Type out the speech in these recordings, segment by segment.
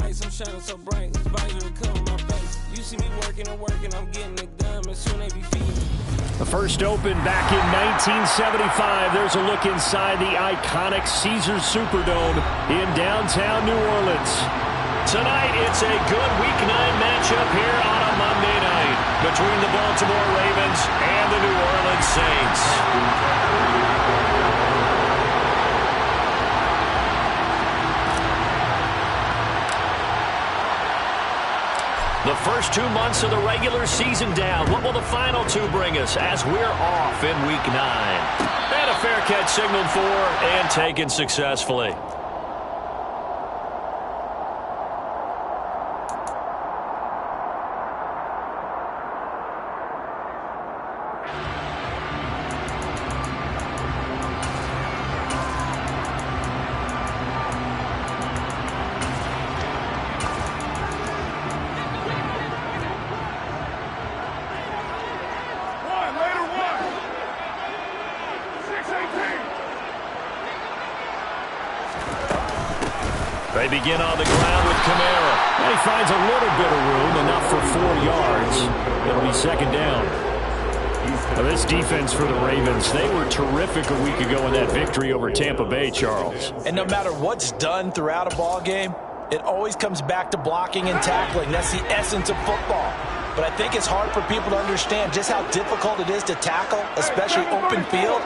lights, I'm shining so bright. Visor cover my face. You see me working and working, I'm getting it done, but soon they be feeding. The first opened back in 1975. There's a look inside the iconic Caesars Superdome in downtown New Orleans. Tonight, it's a good Week 9 matchup here on a Monday night between the Baltimore Ravens and the New Orleans Saints. The first 2 months of the regular season down. What will the final 2 bring us as we're off in Week 9? And a fair catch signaled for and taken successfully. They begin on the ground with Kamara. And he finds a little bit of room, enough for 4 yards. It'll be second down. Now this defense for the Ravens, they were terrific a week ago in that victory over Tampa Bay, Charles. And no matter what's done throughout a ball game, it always comes back to blocking and tackling. That's the essence of football. But I think it's hard for people to understand just how difficult it is to tackle, especially open field.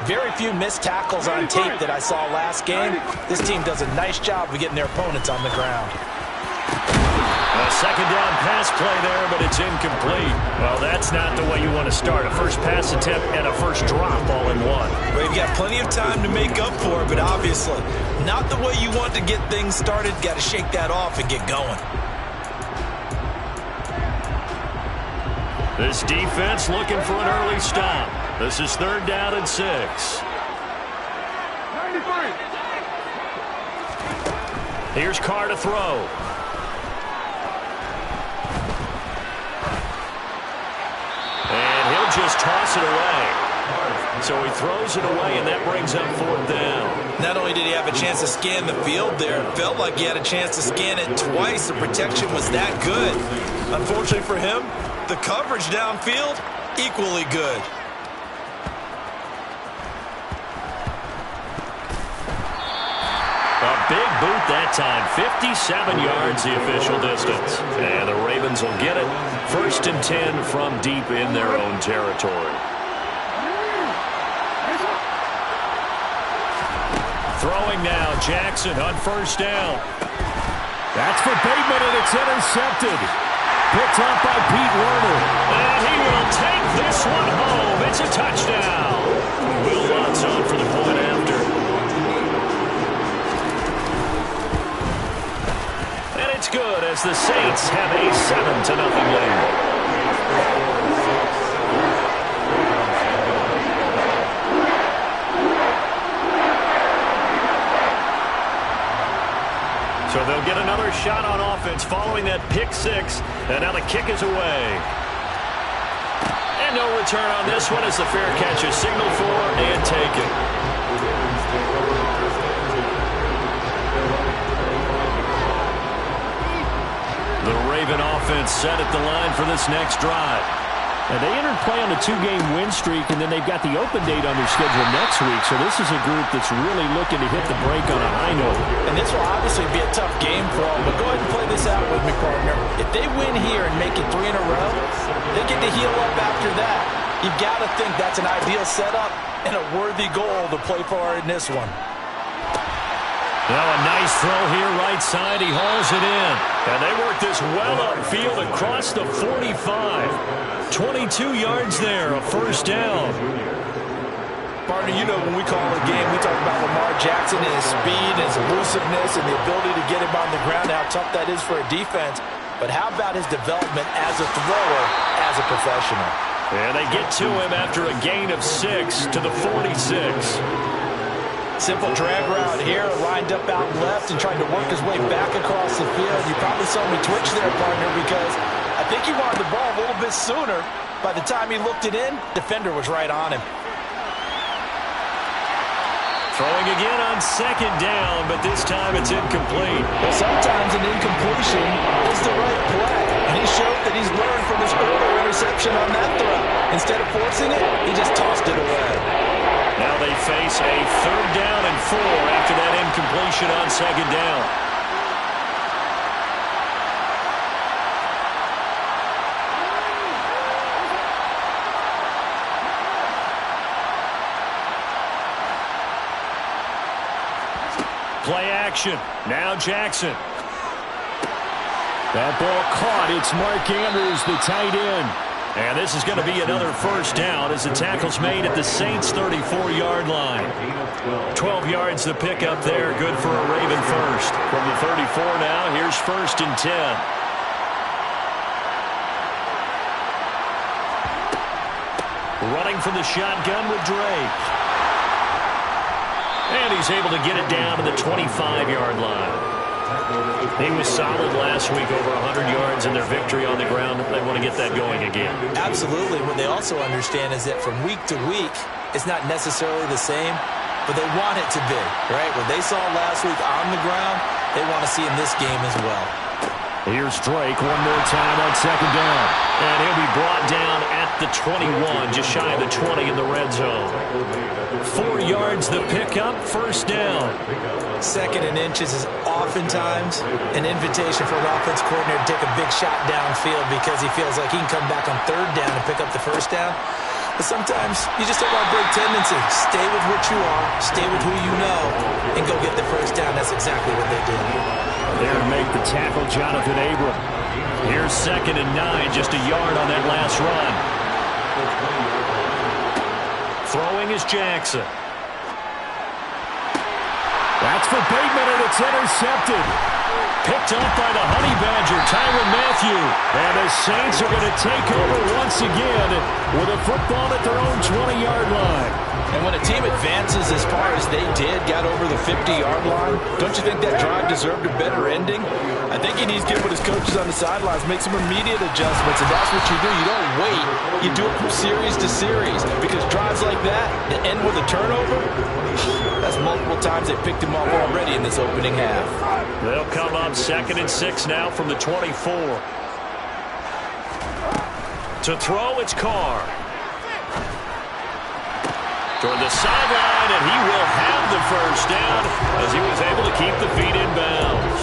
Very few missed tackles on tape that I saw last game. This team does a nice job of getting their opponents on the ground. A second down pass play there, but it's incomplete. Well, that's not the way you want to start. A first pass attempt and a first drop all in one. Well, you've got plenty of time to make up for it, but obviously not the way you want to get things started. Got to shake that off and get going. This defense looking for an early stop. This is 3rd down and 6. 93. Here's Carr to throw. And he'll just toss it away. So he throws it away, and that brings up 4th down. Not only did he have a chance to scan the field there, it felt like he had a chance to scan it twice. The protection was that good. Unfortunately for him, the coverage downfield, equally good. A big boot that time. 57 yards the official distance. And the Ravens will get it. 1st and 10 from deep in their own territory. Throwing now, Jackson on 1st down. That's for Bateman, and it's intercepted. Picked up by Pete Werner. And he will take this one home. It's a touchdown. Will Lutz on for the point after. And it's good as the Saints have a 7-0 lead. So they'll get another shot on offense following that pick 6. And now the kick is away. And no return on this one as the fair catch is signaled for and taken. The Raven offense set at the line for this next drive. And they entered play on a 2-game win streak, and then they've got the open date on their schedule next week. So this is a group that's really looking to hit the break on a high note. And this will obviously be a tough game for them. But go ahead and play this out with me, partner. If they win here and make it 3 in a row, they get to heal up after that. You've got to think that's an ideal setup and a worthy goal to play for in this one. Now a nice throw here right side. He hauls it in. And they work this well upfield across the 45. 22 yards there, a 1st down. Partner, you know when we call a game, we talk about Lamar Jackson and his speed, his elusiveness, and the ability to get him on the ground, how tough that is for a defense. But how about his development as a thrower, as a professional? And they get to him after a gain of 6 to the 46. Simple drag route here, lined up out left and trying to work his way back across the field. You probably saw me twitch there, partner, because I think he wanted the ball a little bit sooner. By the time he looked it in, defender was right on him. Throwing again on 2nd down, but this time it's incomplete. Well, sometimes an incomplete Instead of forcing it, he just tossed it away. Now they face a 3rd down and 4 after that incompletion on 2nd down. Play action. Now Jackson. That ball caught. It's Mark Andrews, the tight end. And this is going to be another 1st down as the tackle's made at the Saints' 34-yard line. 12 yards to pick up there. Good for a Raven first. From the 34 now, here's 1st and 10. Running from the shotgun with Drake. And he's able to get it down to the 25-yard line. He was solid last week, over 100 yards in their victory on the ground. They want to get that going again. Absolutely. What they also understand is that from week to week, it's not necessarily the same, but they want it to be, right? What they saw last week on the ground, they want to see in this game as well. Here's Drake one more time on 2nd down. And he'll be brought down at the 21, just shy of the 20 in the red zone. 4 yards the pickup, 1st down. 2nd and inches is oftentimes an invitation for an offense coordinator to take a big shot downfield because he feels like he can come back on 3rd down and pick up the 1st down. But sometimes you just don't want to break tendency. Stay with what you are, stay with who you know, and go get the 1st down. That's exactly what they did. There to make the tackle, Jonathan Abram. Here's 2nd and 9, just a yard on that last run. Throwing is Jackson. That's for Bateman, and it's intercepted. Picked up by the Honey Badger, Tyrann Mathieu. And the Saints are going to take over once again with a football at their own 20-yard line. And when a team advances as far as they did, got over the 50-yard line, don't you think that drive deserved a better ending? I think he needs to get with his coaches on the sidelines, make some immediate adjustments, and that's what you do. You don't wait. You do it from series to series, because drives like that that end with a turnover, that's multiple times they picked him up already in this opening half. They'll come up 2nd and 6 now from the 24. To throw, it's Carr. Toward the sideline, and he will have the 1st down as he was able to keep the feet in bounds.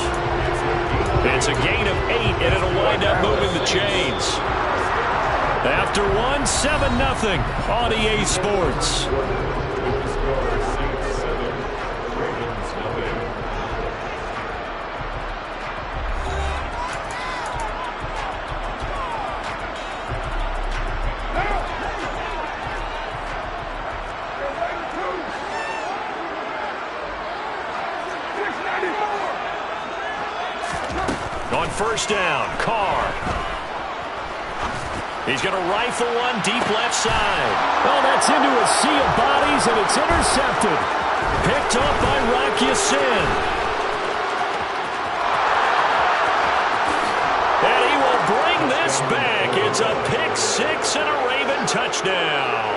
It's a gain of 8, and it'll wind up moving the chains. After one, 7-0 on EA Sports. On 1st down, Carr. He's going to rifle one deep left side. Oh, that's into a sea of bodies, and it's intercepted. Picked up by Rock Ya-Sin. And he will bring this back. It's a pick 6 and a Raven touchdown.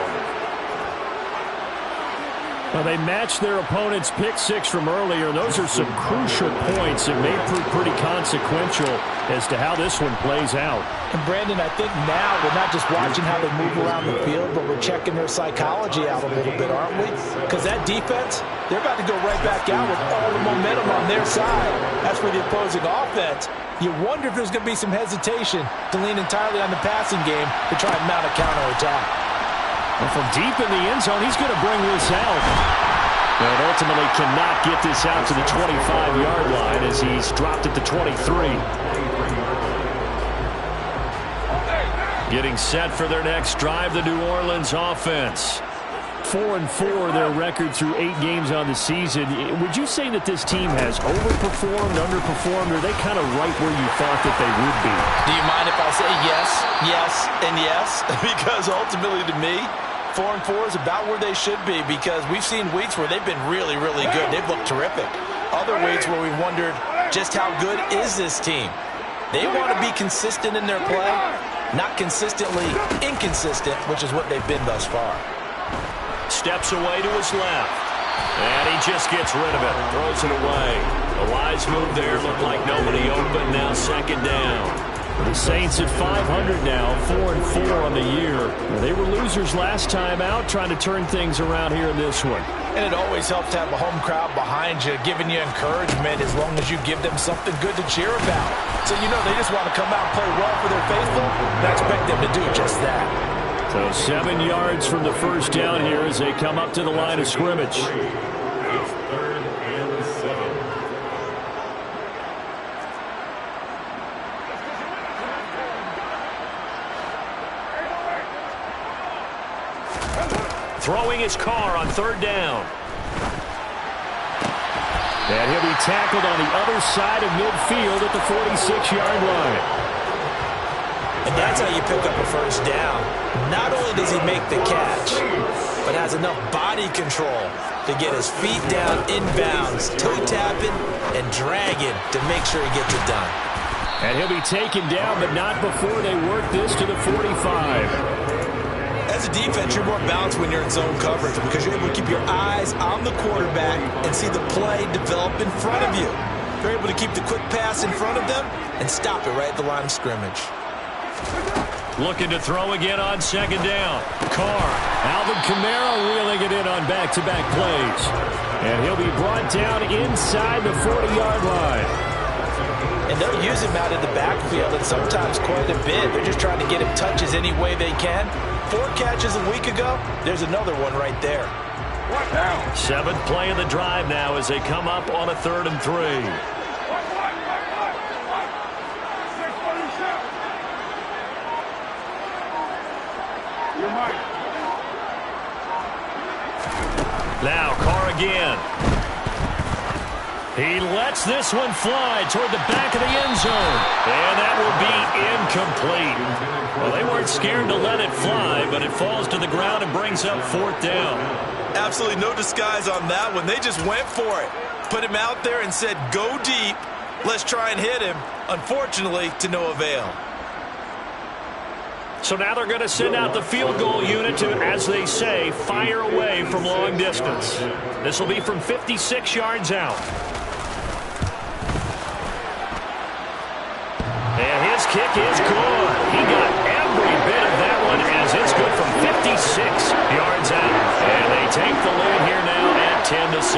Well, they matched their opponent's pick 6 from earlier. Those are some crucial points that may prove pretty consequential as to how this one plays out. And, Brandon, I think now we're not just watching how they move around the field, but we're checking their psychology out a little bit, aren't we? Because that defense, they're about to go right back out with all the momentum on their side. That's for the opposing offense. You wonder if there's going to be some hesitation to lean entirely on the passing game to try and mount a counterattack. And from deep in the end zone, he's going to bring this out. And ultimately cannot get this out to the 25-yard line as he's dropped at the 23. Getting set for their next drive, the New Orleans offense. 4-4 their record through 8 games on the season. Would you say that this team has overperformed, underperformed, or are they kind of right where you thought that they would be? Do you mind if I say yes, yes, and yes? Because ultimately to me, 4-4 is about where they should be, because we've seen weeks where they've been really, really good. They've looked terrific. Other weeks where we wondered just how good is this team. They want to be consistent in their play, not consistently inconsistent, which is what they've been thus far. Steps away to his left. And he just gets rid of it. Throws it away. A wise move there. Looked like nobody open. Now 2nd down. The Saints at 500 now, 4-4 on the year. They were losers last time out, trying to turn things around here in this one. And it always helps to have a home crowd behind you, giving you encouragement as long as you give them something good to cheer about. So you know they just want to come out and play well for their faithful, and I expect them to do just that. So 7 yards from the first down here as they come up to the line of scrimmage. Throwing his car on third down. And he'll be tackled on the other side of midfield at the 46-yard line. And that's how you pick up a first down. Not only does he make the catch, but has enough body control to get his feet down inbounds, toe tapping and dragging to make sure he gets it done. And he'll be taken down, but not before they work this to the 45. As a defense, you're more balanced when you're in zone coverage because you're able to keep your eyes on the quarterback and see the play develop in front of you. You're able to keep the quick pass in front of them and stop it right at the line of scrimmage. Looking to throw again on second down. Carr, Alvin Kamara reeling it in on back-to-back plays. And he'll be brought down inside the 40-yard line. And they'll use him out in the backfield and sometimes quite a bit. They're just trying to get him touches any way they can. 4 catches a week ago, there's another one right there. 7th play of the drive now as they come up on a 3rd and 3. Now Carr again. He lets this one fly toward the back of the end zone. And that will be incomplete. Well, they weren't scared to let it fly, but it falls to the ground and brings up 4th down. Absolutely no disguise on that one. They just went for it. Put him out there and said, go deep. Let's try and hit him. Unfortunately, to no avail. So now they're going to send out the field goal unit to, as they say, fire away from long distance. This will be from 56 yards out. And his kick is good. He got every bit of that one as it's good from 56 yards out. And they take the lead here now at 10-7.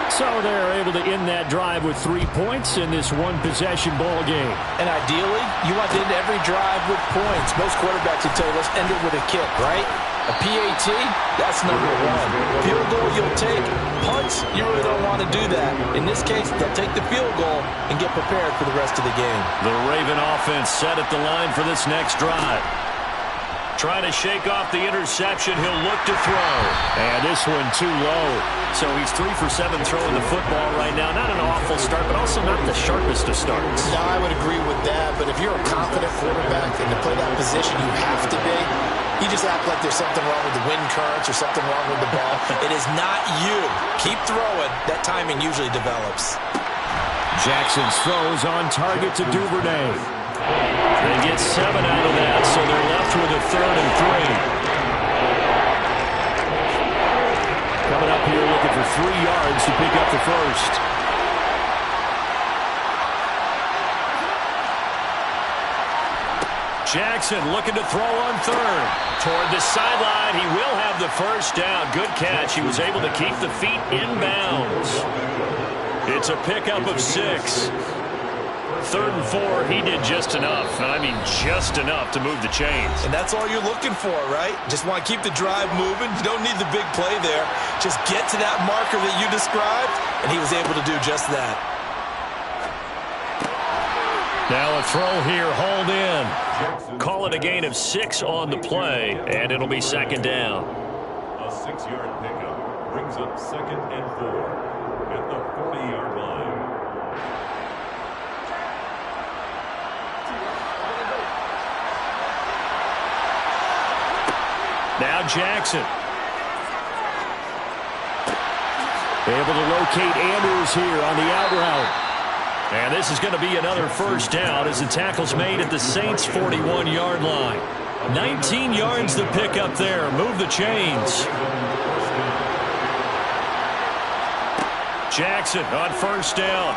So they're able to end that drive with 3 points in this one-possession ball game. And ideally, you want to end every drive with points. Most quarterbacks would tell you, let's end it with a kick, right? A PAT, that's number 1. Field goal you'll take. Punts, you really don't want to do that. In this case, they'll take the field goal and get prepared for the rest of the game. The Raven offense set at the line for this next drive. Trying to shake off the interception. He'll look to throw. And this one too low. So he's 3 for 7 throwing the football right now. Not an awful start, but also not the sharpest of starts. No, I would agree with that. But if you're a confident quarterback and to play that position, you have to be. You just act like there's something wrong with the wind currents or something wrong with the ball. It is not you. Keep throwing. That timing usually develops. Jackson's throws on target to Duvernay. They get 7 out of that, so they're left with a 3rd and 3. Coming up here looking for 3 yards to pick up the first. Jackson looking to throw on 3rd. Toward the sideline, he will have the first down. Good catch. He was able to keep the feet in bounds. It's a pickup of 6. 3rd and 4, he did just enough. And I mean just enough to move the chains. And that's all you're looking for, right? Just want to keep the drive moving. You don't need the big play there. Just get to that marker that you described, and he was able to do just that. Now a throw here, hauled in. Call it a gain of 6 on the play, and it'll be 2nd down. A 6-yard pickup brings up 2nd and 4 at the 40-yard line. Now Jackson. Able to locate Andrews here on the out route. And this is going to be another first down as the tackle's made at the Saints' 41-yard line. 19 yards to pick up there. Move the chains. Jackson on first down.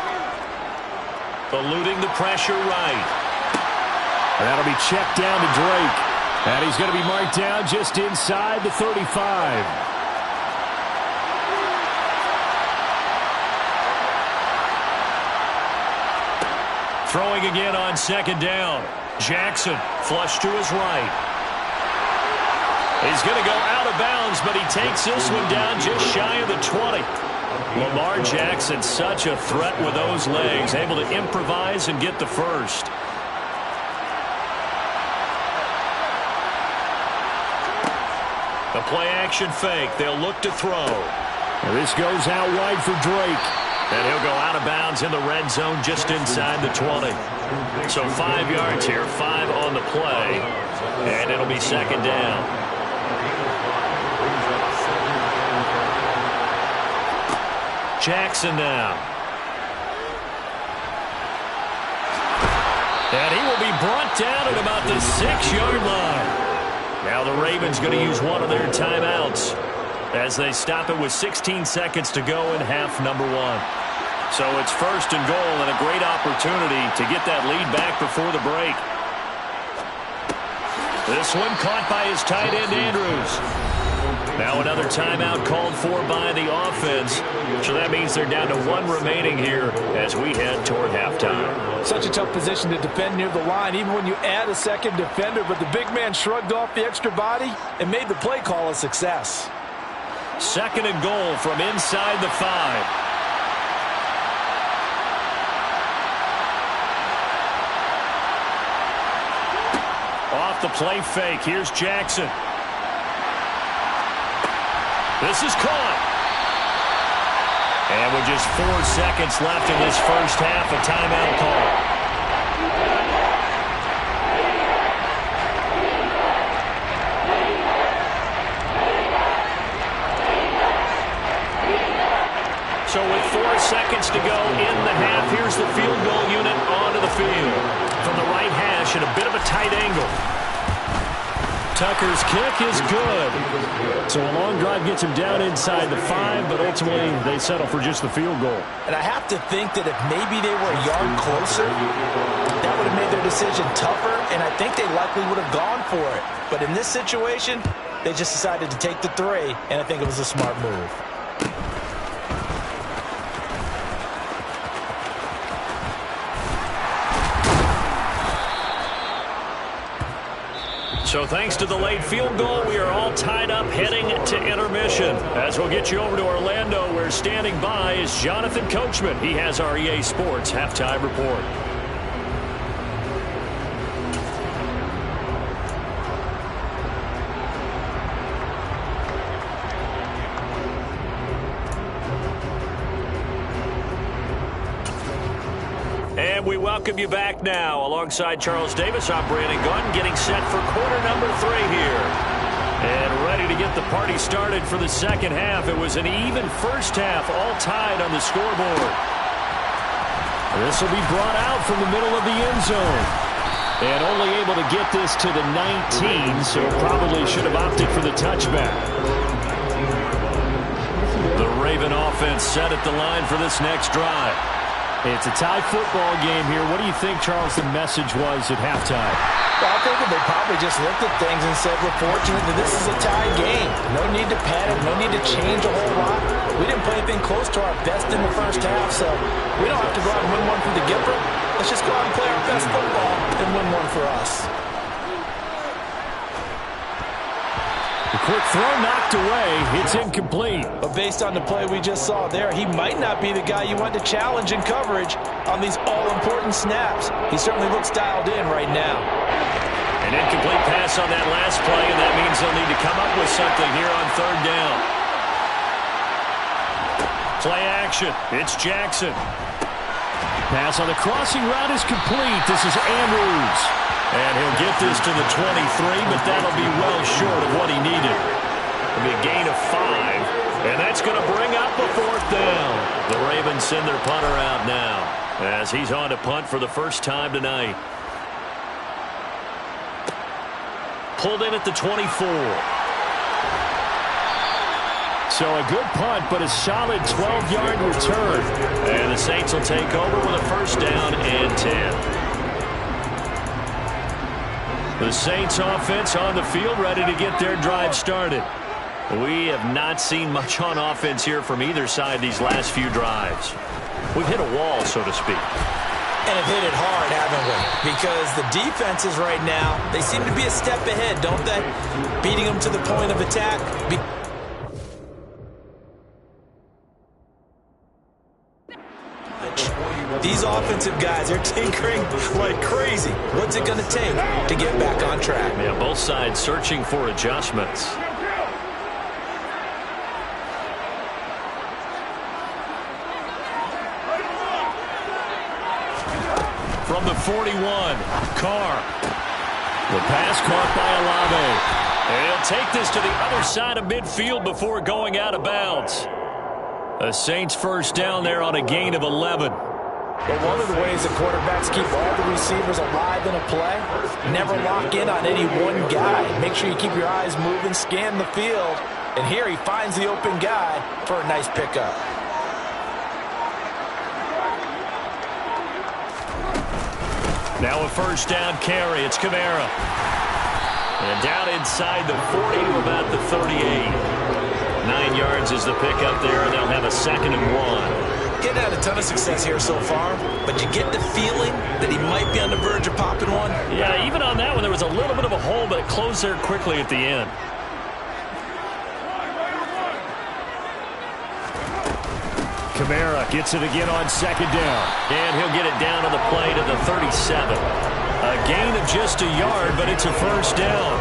Eluding the pressure right. And that'll be checked down to Drake. And he's going to be marked down just inside the 35. Throwing again on second down. Jackson flush to his right. He's going to go out of bounds, but he takes this one down just shy of the 20. Lamar Jackson, such a threat with those legs, able to improvise and get the first. The play action fake. They'll look to throw. And this goes out wide for Drake. And he'll go out of bounds in the red zone just inside the 20. So 5 yards here, 5 on the play. And it'll be second down. Jackson now. And he will be brought down at about the 6-yard line. Now the Ravens going to use one of their timeouts as they stop it with 16 seconds to go in half number 1. So it's first and goal and a great opportunity to get that lead back before the break. This one caught by his tight end, Andrews. Now another timeout called for by the offense. So that means they're down to 1 remaining here as we head toward halftime. Such a tough position to defend near the line, even when you add a second defender. But the big man shrugged off the extra body and made the play call a success. Second and goal from inside the 5. Off the play fake. Here's Jackson. This is caught. And with just 4 seconds left in this first half, a timeout call. So with 4 seconds to go in the half, here's the field goal unit onto the field. From the right hash at a bit of a tight angle. Tucker's kick is good. So a long drive gets him down inside the 5, but ultimately they settle for just the field goal. And I have to think that if maybe they were a yard closer, that would have made their decision tougher, and I think they likely would have gone for it. But in this situation, they just decided to take the 3, and I think it was a smart move. So thanks to the late field goal, we are all tied up heading to intermission. As we'll get you over to Orlando, where standing by is Jonathan Coachman. He has our EA Sports halftime report. And we welcome you back now. Alongside Charles Davis, I'm Brandon Gunn, getting set for quarter number 3 here. And ready to get the party started for the second half. It was an even first half, all tied on the scoreboard. This will be brought out from the middle of the end zone. And only able to get this to the 19, so probably should have opted for the touchback. The Raven offense set at the line for this next drive. It's a tie football game here. What do you think, Charles, the message was at halftime? Well, I think they probably just looked at things and said, we're fortunate that this is a tie game. No need to panic, no need to change a whole lot. We didn't play anything close to our best in the first half, so we don't have to go out and win one for the Gipper. Let's just go out and play our best football and win one for us. The quick throw knocked away. It's incomplete. But based on the play we just saw there, he might not be the guy you want to challenge in coverage on these all-important snaps. He certainly looks dialed in right now. An incomplete pass on that last play, and that means they'll need to come up with something here on third down. Play action. It's Jackson. Pass on the crossing route is complete. This is Andrews. And he'll get this to the 23, but that'll be well short of what he needed. It'll be a gain of 5, and that's going to bring up a 4th down. The Ravens send their punter out now as he's on to punt for the first time tonight. Pulled in at the 24. So a good punt, but a solid 12-yard return. And the Saints will take over with a first down and 10. The Saints offense on the field, ready to get their drive started. We have not seen much on offense here from either side these last few drives. We've hit a wall, so to speak. And have hit it hard, haven't we? Because the defenses right now, they seem to be a step ahead, don't they? Beating them to the point of attack. These offensive guys are tinkering like crazy. What's it going to take to get back on track? Yeah, both sides searching for adjustments. From the 41, Carr. The pass caught by Olave. And he'll take this to the other side of midfield before going out of bounds. The Saints first down there on a gain of 11. But one of the ways the quarterbacks keep all the receivers alive in a play, never lock in on any one guy. Make sure you keep your eyes moving, scan the field. And here he finds the open guy for a nice pickup. Now a first down carry. It's Kamara. And down inside the 40 to about the 38. 9 yards is the pickup there, and they'll have a 2nd and 1. Getting had a ton of success here so far, but you get the feeling that he might be on the verge of popping one. Yeah, even on that one, there was a little bit of a hole, but it closed there quickly at the end. Kamara gets it again on 2nd down. And he'll get it down on the play to the 37. A gain of just a yard, but it's a first down.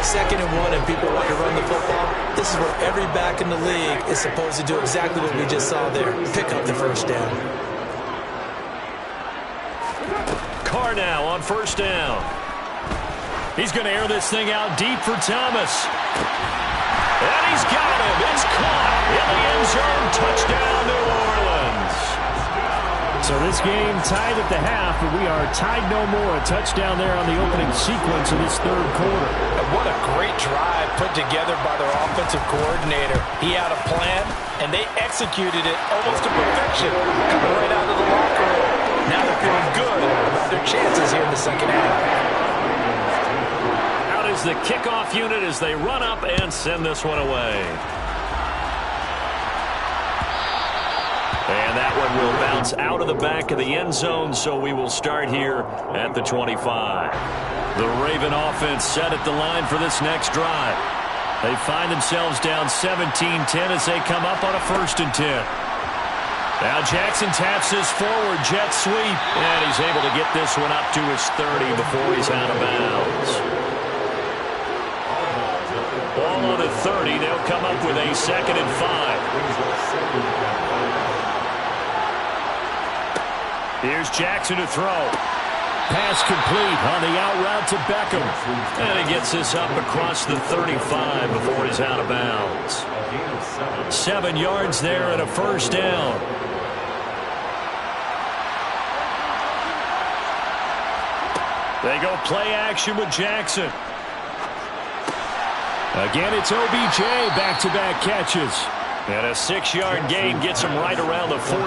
2nd and 1, and people want to run the football. This is where every back in the league is supposed to do exactly what we just saw there. Pick up the first down. Carr now on first down. He's going to air this thing out deep for Thomas. And he's got him. It's caught in the end zone. Touchdown, New Orleans. So this game tied at the half, but we are tied no more. A touchdown there on the opening sequence of this 3rd quarter. And what a great drive put together by their offensive coordinator. He had a plan, and they executed it almost to perfection, coming right out of the locker room. Now they're feeling good about their chances here in the 2nd half. Out is the kickoff unit as they run up and send this one away. And that one will bounce out of the back of the end zone, so we will start here at the 25. The Raven offense set at the line for this next drive. They find themselves down 17-10 as they come up on a 1st and 10. Now Jackson taps his forward jet sweep, and he's able to get this one up to his 30 before he's out of bounds. Ball on the 30. They'll come up with a 2nd and 5. Here's Jackson to throw. Pass complete on the out route to Beckham. And he gets this up across the 35 before he's out of bounds. 7 yards there and a first down. They go play action with Jackson. Again, it's OBJ, back-to-back catches. And a 6-yard gain gets him right around the 43.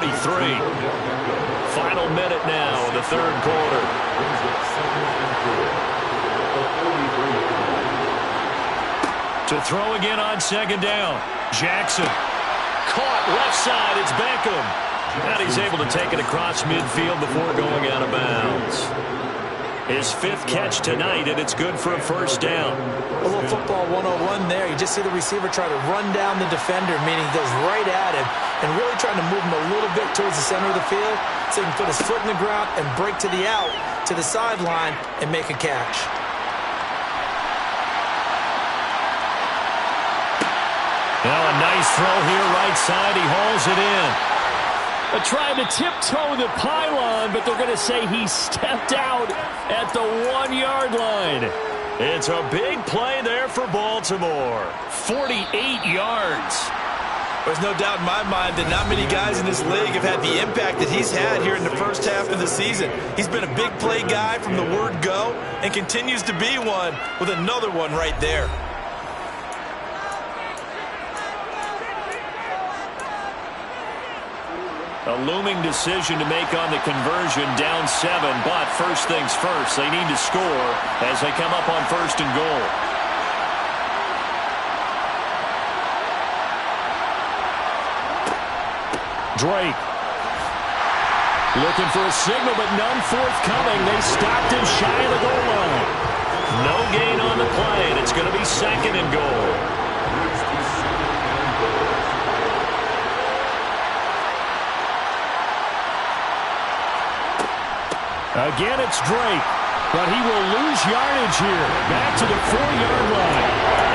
Final minute now in the 3rd quarter. To throw again on 2nd down. Jackson. Caught left side. It's Beckham. And he's able to take it across midfield before going out of bounds. His 5th catch tonight, and it's good for a first down. A little football 101 there. You just see the receiver try to run down the defender, meaning he goes right at him, and really trying to move him a little bit towards the center of the field so he can put his foot in the ground and break to the out, to the sideline, and make a catch. Now a nice throw here, right side. He hauls it in. Trying to tiptoe the pylon, but they're going to say he stepped out at the 1-yard line. It's a big play there for Baltimore. 48 yards. There's no doubt in my mind that not many guys in this league have had the impact that he's had here in the first half of the season. He's been a big play guy from the word go and continues to be one with another one right there. A looming decision to make on the conversion, down 7, but first things first, they need to score as they come up on 1st and goal. Drake. Looking for a signal, but none forthcoming. They stopped him shy of the goal line. No gain on the play, and it's going to be 2nd and goal. Again, it's Drake, but he will lose yardage here. Back to the 4-yard line.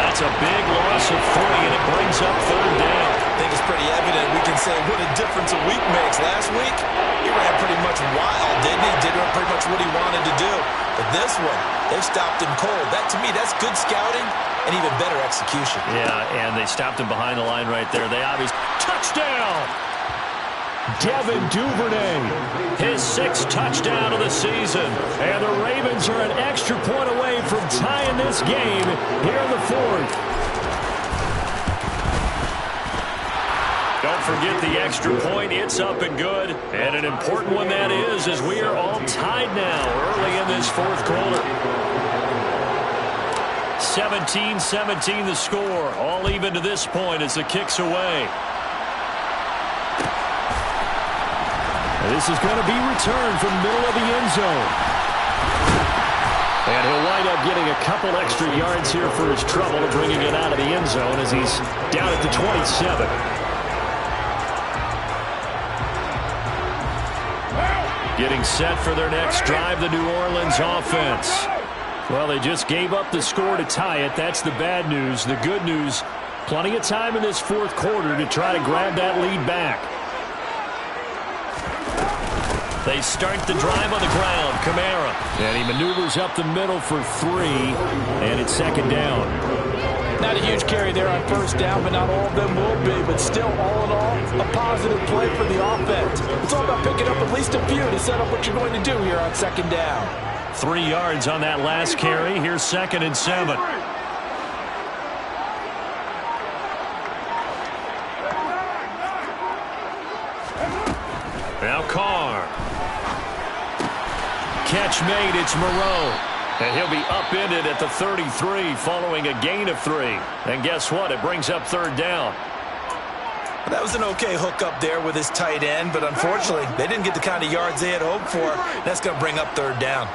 That's a big loss of 3, and it brings up 3rd down. I think it's pretty evident. We can say what a difference a week makes. Last week, he ran pretty much wild, didn't he? Did pretty much what he wanted to do. But this one, they stopped him cold. That, to me, that's good scouting and even better execution. Yeah, and they stopped him behind the line right there. They obviously... Touchdown! Devin Duvernay, his 6th touchdown of the season. And the Ravens are an extra point away from tying this game here in the 4th. Don't forget the extra point. It's up and good. And an important one that is, as we are all tied now early in this 4th quarter. 17-17 the score. All even to this point as the kick's away. This is going to be returned from the middle of the end zone. And he'll wind up getting a couple extra yards here for his trouble of bringing it out of the end zone as he's down at the 27. Getting set for their next drive, the New Orleans offense. Well, they just gave up the score to tie it. That's the bad news. The good news, plenty of time in this 4th quarter to try to grab that lead back. They start the drive on the ground. Kamara. And he maneuvers up the middle for 3. And it's 2nd down. Not a huge carry there on 1st down, but not all of them will be. But still, all in all, a positive play for the offense. It's all about picking up at least a few to set up what you're going to do here on 2nd down. 3 yards on that last carry. Here's 2nd and 7. Now Carr. Catch made, it's Moreau. And he'll be upended at the 33 following a gain of 3. And guess what? It brings up 3rd down. That was an okay hookup there with his tight end, but unfortunately, they didn't get the kind of yards they had hoped for. That's going to bring up 3rd down.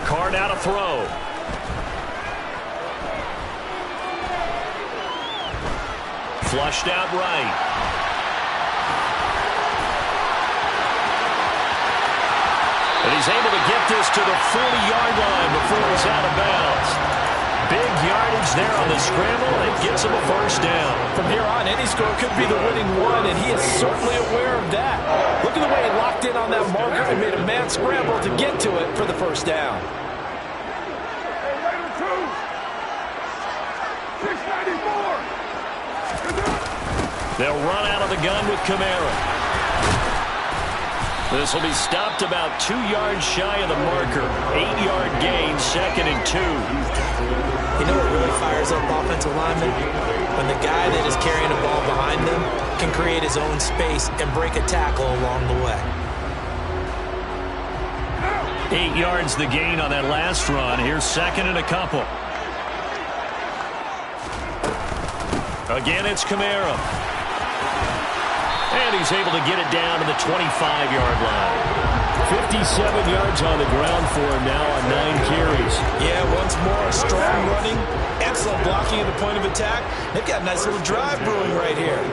Carr now to throw. Flushed out right. And he's able to get this to the 40-yard line before he's out of bounds. Big yardage there on the scramble, and it gets him a 1st down. From here on, any score could be the winning one, and he is certainly aware of that. Look at the way he locked in on that marker and made a mad scramble to get to it for the 1st down. They'll run out of the gun with Kamara. This will be stopped about 2 yards shy of the marker. 8-yard gain, 2nd and 2. You know what really fires up offensive linemen? When the guy that is carrying the ball behind them can create his own space and break a tackle along the way. 8 yards the gain on that last run. Here's 2nd and a couple. Again, it's Kamara. And he's able to get it down to the 25-yard line. 57 yards on the ground for him now on 9 carries. Yeah, once more, strong running, excellent blocking at the point of attack. They've got a nice little drive brewing right here.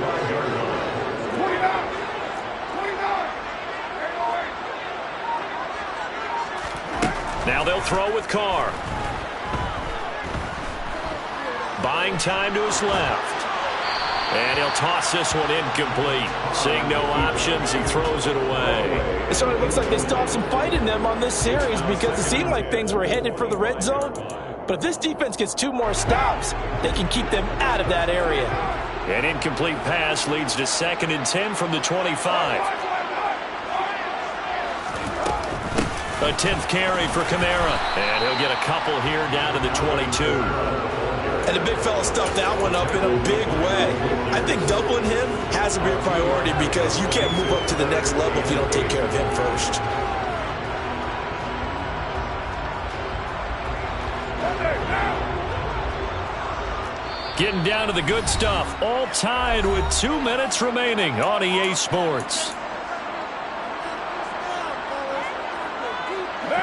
Now they'll throw with Carr. Buying time to his left. And he'll toss this one incomplete. Seeing no options, he throws it away. So it looks like they still have some fight in them on this series because it seemed like things were headed for the red zone. But if this defense gets 2 more stops, they can keep them out of that area. An incomplete pass leads to 2nd and 10 from the 25. A 10th carry for Kamara. And he'll get a couple here down to the 22. And the big fella stuffed that one up in a big way. I think doubling him has to be a priority because you can't move up to the next level if you don't take care of him first. Getting down to the good stuff. All tied with 2 minutes remaining on EA Sports.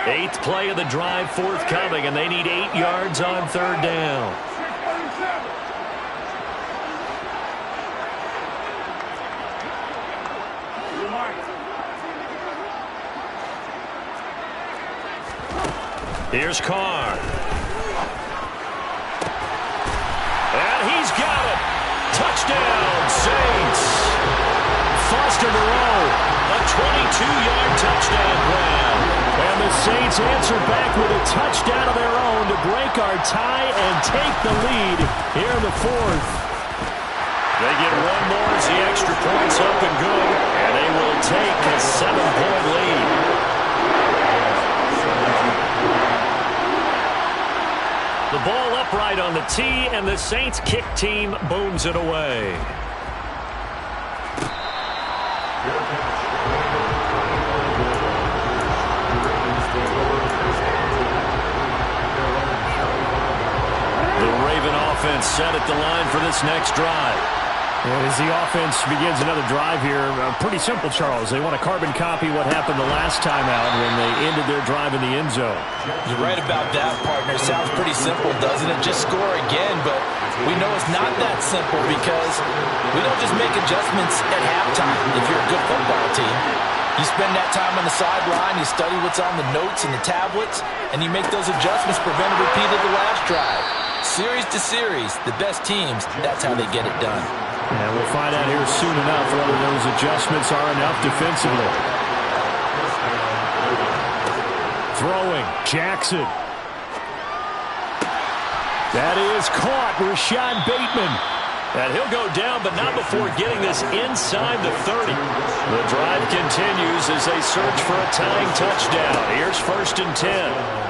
8th play of the drive forthcoming, and they need 8 yards on 3rd down. Here's Carr. And he's got it. Touchdown, Saints. Foster Moreau, a 22-yard touchdown grab. And the Saints answer back with a touchdown of their own to break our tie and take the lead here in the 4th. They get one more as the extra point's up and good, and they will take a 7-point lead. The ball upright on the tee, and the Saints kick team booms it away. The Raven offense set at the line for this next drive. And as the offense begins another drive here, pretty simple, Charles. They want to carbon copy what happened the last time out when they ended their drive in the end zone. You're right about that, partner. Sounds pretty simple, doesn't it? Just score again, but we know it's not that simple because we don't just make adjustments at halftime if you're a good football team. You spend that time on the sideline, you study what's on the notes and the tablets, and you make those adjustments, prevent a repeat of the last drive. Series to series, the best teams, that's how they get it done. And we'll find out here soon enough whether those adjustments are enough defensively. Throwing, Jackson. That is caught, Rashad Bateman. And he'll go down, but not before getting this inside the 30. The drive continues as they search for a tying touchdown. Here's 1st and 10.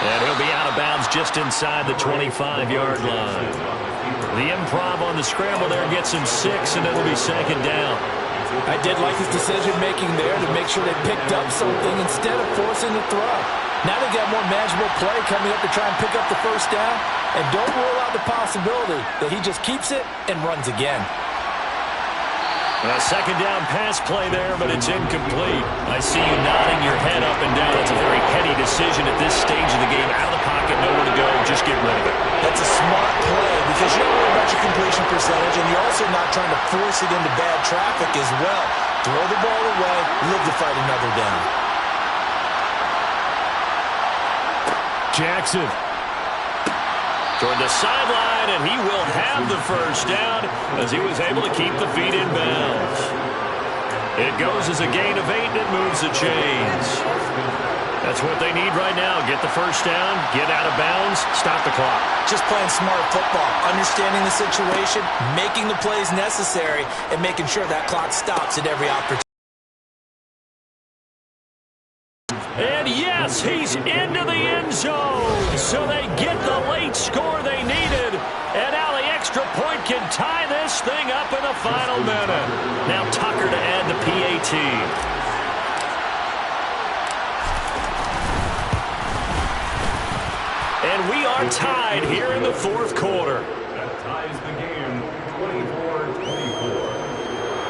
And he'll be out of bounds just inside the 25-yard line. The improv on the scramble there gets him 6, and it'll be 2nd down. I did like his decision-making there to make sure they picked up something instead of forcing the throw. Now they got more manageable play coming up to try and pick up the 1st down. And don't rule out the possibility that he just keeps it and runs again. A 2nd down pass play there, but it's incomplete. I see you nodding your head up and down. It's a very heady decision at this stage of the game. Out of the pocket, nowhere to go. Just get rid of it. That's a smart play because you don't worry about your completion percentage, and you're also not trying to force it into bad traffic as well. Throw the ball away, live to fight another down. Jackson. Toward the sideline, and he will have the 1st down as he was able to keep the feet in bounds. It goes as a gain of 8, and it moves the chains. That's what they need right now. Get the 1st down, get out of bounds, stop the clock. Just playing smart football, understanding the situation, making the plays necessary, and making sure that clock stops at every opportunity. And yes, he's into the end zone. So they get the late score they needed. And now the extra point can tie this thing up in the final minute. Now Tucker to add the PAT. And we are tied here in the 4th quarter. That ties the game 24-24.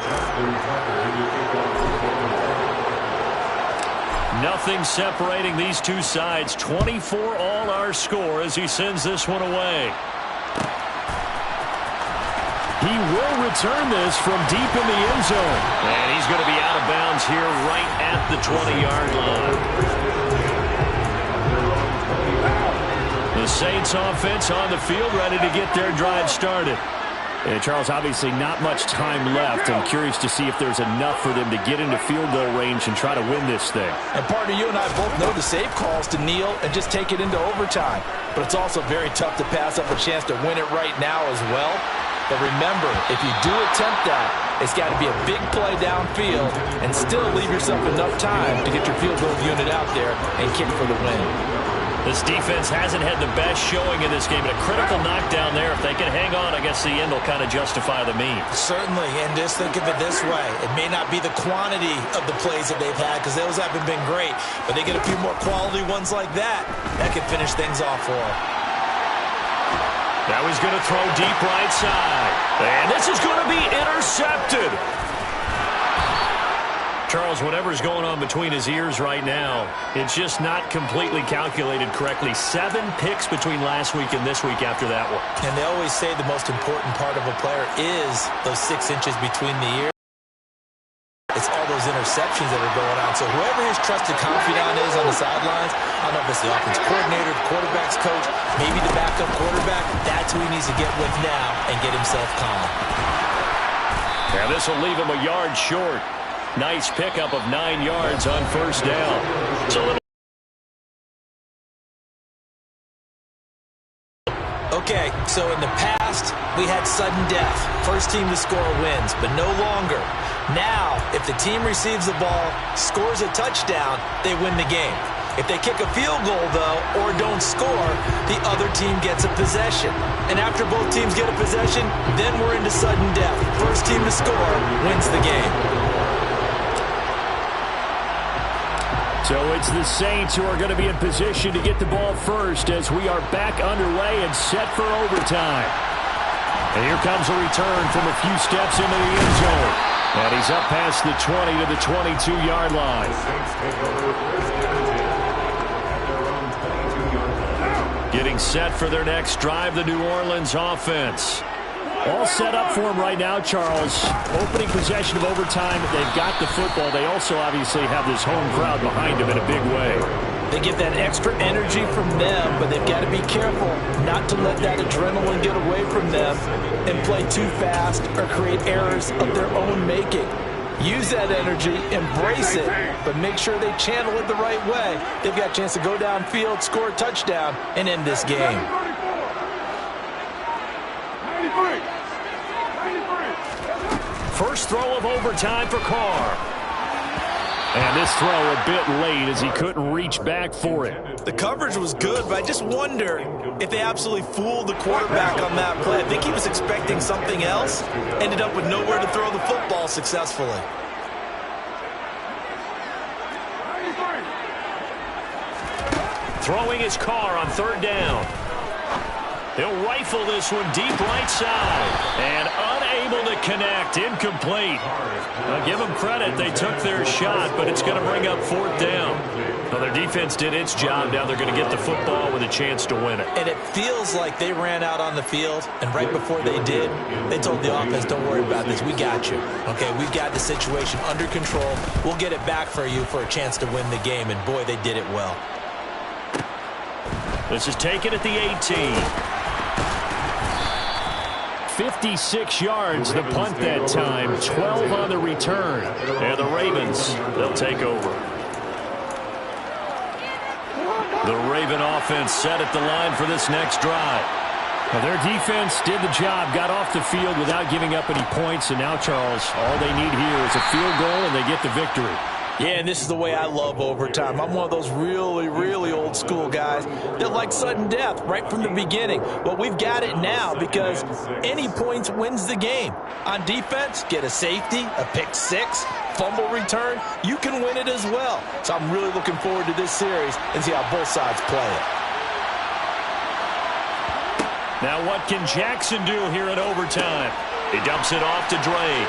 Justin Tucker in the kickoff. Nothing separating these two sides. 24 all our score as he sends this one away. He will return this from deep in the end zone. And he's going to be out of bounds here right at the 20-yard line. The Saints offense on the field ready to get their drive started. And Charles, obviously not much time left. I'm curious to see if there's enough for them to get into field goal range and try to win this thing. And partner, you and I both know the safe calls to kneel and just take it into overtime. But it's also very tough to pass up a chance to win it right now as well. But remember, if you do attempt that, it's got to be a big play downfield and still leave yourself enough time to get your field goal unit out there and kick for the win. This defense hasn't had the best showing in this game, but a critical knockdown there. If they can hang on, I guess the end will kind of justify the means. Certainly, and just think of it this way. It may not be the quantity of the plays that they've had because those haven't been great, but they get a few more quality ones like that can finish things off for them. Now he's going to throw deep right side. And this is going to be intercepted. Charles, whatever's going on between his ears right now, it's just not completely calculated correctly. 7 picks between last week and this week after that one. And they always say the most important part of a player is those 6 inches between the ears. It's all those interceptions that are going on. So whoever his trusted confidant is on the sidelines, I don't know if it's the offense coordinator, the quarterback's coach, maybe the backup quarterback, that's who he needs to get with now and get himself calm. Yeah, this will leave him a yard short. Nice pickup of 9 yards on first down. It's a little Okay, so in the past, we had sudden death. First team to score wins, but no longer. Now, if the team receives the ball, scores a touchdown, they win the game. If they kick a field goal, though, or don't score, the other team gets a possession. And after both teams get a possession, then we're into sudden death. First team to score wins the game. So it's the Saints who are going to be in position to get the ball first as we are back underway and set for overtime. And here comes a return from a few steps into the end zone. And he's up past the 20 to the 22-yard line. getting set for their next drive, the New Orleans offense. All set up for him right now, Charles. Opening possession of overtime. They've got the football. They also obviously have this home crowd behind them in a big way. They get that extra energy from them, but they've got to be careful not to let that adrenaline get away from them and play too fast or create errors of their own making. Use that energy, embrace it, but make sure they channel it the right way. They've got a chance to go downfield, score a touchdown, and end this game. First throw of overtime for Carr. And this throw a bit late as he couldn't reach back for it. The coverage was good, but I just wonder if they absolutely fooled the quarterback on that play. I think he was expecting something else. Ended up with nowhere to throw the football successfully. Throwing his Carr on third down. He'll rifle this one deep right side. And unable to connect. Incomplete. I'll give them credit. They took their shot, but it's going to bring up fourth down. Well, their defense did its job. Now they're going to get the football with a chance to win it. And it feels like they ran out on the field, and right before they did, they told the offense, don't worry about this. We got you. Okay, we've got the situation under control. We'll get it back for you for a chance to win the game. And, boy, they did it well. This is taken at the 18. 56 yards the punt that time, 12 on the return. And the Ravens, they'll take over. The Raven offense set at the line for this next drive. Well, their defense did the job, got off the field without giving up any points, and now, Charles, all they need here is a field goal and they get the victory. Yeah, and this is the way I love overtime. I'm one of those really, really old school guys that like sudden death right from the beginning. But we've got it now because any points wins the game. On defense, get a safety, a pick six, fumble return, you can win it as well. So I'm really looking forward to this series and see how both sides play it. Now what can Jackson do here in overtime? He dumps it off to Drake.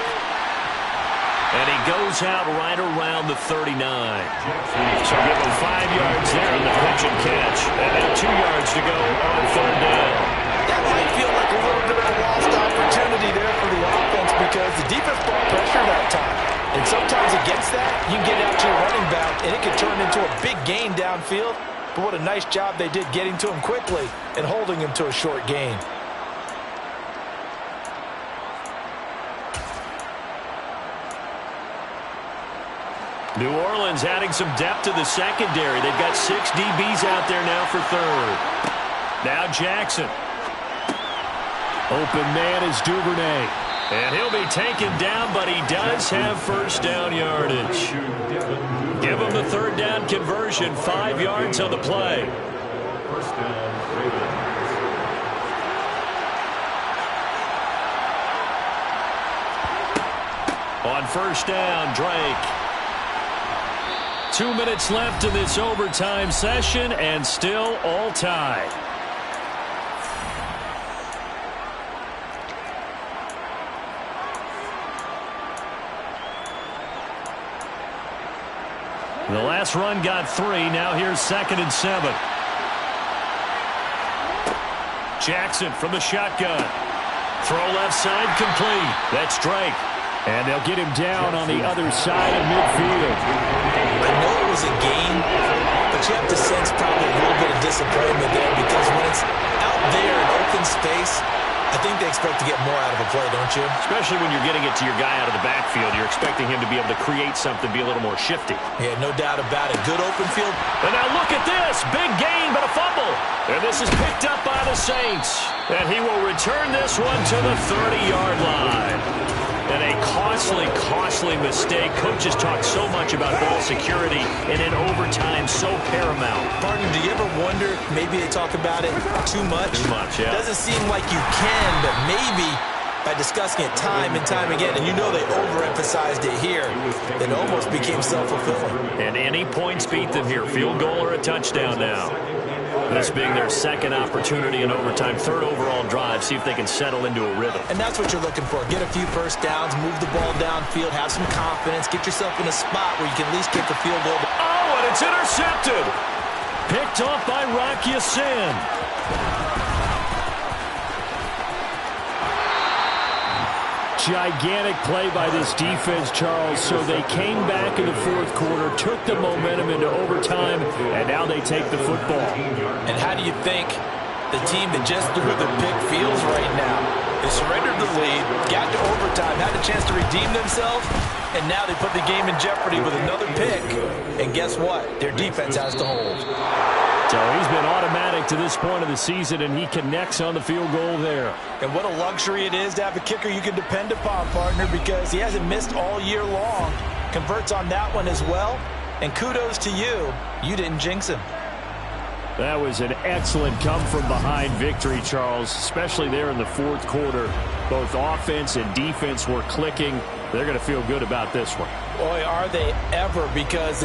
And he goes out right around the 39. So give him 5 yards there on the pitch and catch. And now 2 yards to go on third down. That might feel like a little bit of a lost opportunity there for the offense because the defense brought pressure that time. And sometimes against that, you can get out to your running back, and it can turn into a big gain downfield. But what a nice job they did getting to him quickly and holding him to a short gain. New Orleans adding some depth to the secondary. They've got 6 DBs out there now for third. Now Jackson. Open man is Duvernay. And he'll be taken down, but he does have first down yardage. Give him the third down conversion, 5 yards on the play. First down, Ravens. On first down, Drake. 2 minutes left in this overtime session, and still all tied. The last run got 3. Now here's 2nd and 7. Jackson from the shotgun. Throw left side complete. That's Drake. And they'll get him down on the other side of midfield. I know it was a gain, but you have to sense probably a little bit of disappointment there because when it's out there in open space, I think they expect to get more out of a play, don't you? Especially when you're getting it to your guy out of the backfield. You're expecting him to be able to create something, be a little more shifty. Yeah, no doubt about it. Good open field. And now look at this. Big gain, but a fumble. And this is picked up by the Saints. And he will return this one to the 30-yard line. And a costly mistake. Coaches talk so much about ball security, and in overtime, so paramount. Partner, do you ever wonder, maybe they talk about it too much? Too much, yeah. Doesn't seem like you can, but maybe by discussing it time and time again, and you know they overemphasized it here, it almost became self-fulfilling. And any points beat them here. Field goal or a touchdown now. This being their second opportunity in overtime, 3rd overall drive, see if they can settle into a rhythm. And that's what you're looking for. Get a few first downs, move the ball downfield, have some confidence, get yourself in a spot where you can at least kick a field goal. Oh, and it's intercepted. Picked off by Rock Ya-Sin. Gigantic play by this defense, Charles. So they came back in the 4th quarter, took the momentum into overtime, and now they take the football. And how do you think the team that just threw the pick feels right now? They surrendered the lead, got to overtime, had a chance to redeem themselves, and now they put the game in jeopardy with another pick. And guess what? Their defense has to hold. So he's been automatic to this point of the season, and he connects on the field goal there. And what a luxury it is to have a kicker you can depend upon, partner, because he hasn't missed all year long. Converts on that one as well. And kudos to you. You didn't jinx him. That was an excellent come-from-behind victory, Charles, especially there in the 4th quarter. Both offense and defense were clicking. They're going to feel good about this one. Boy, are they ever, because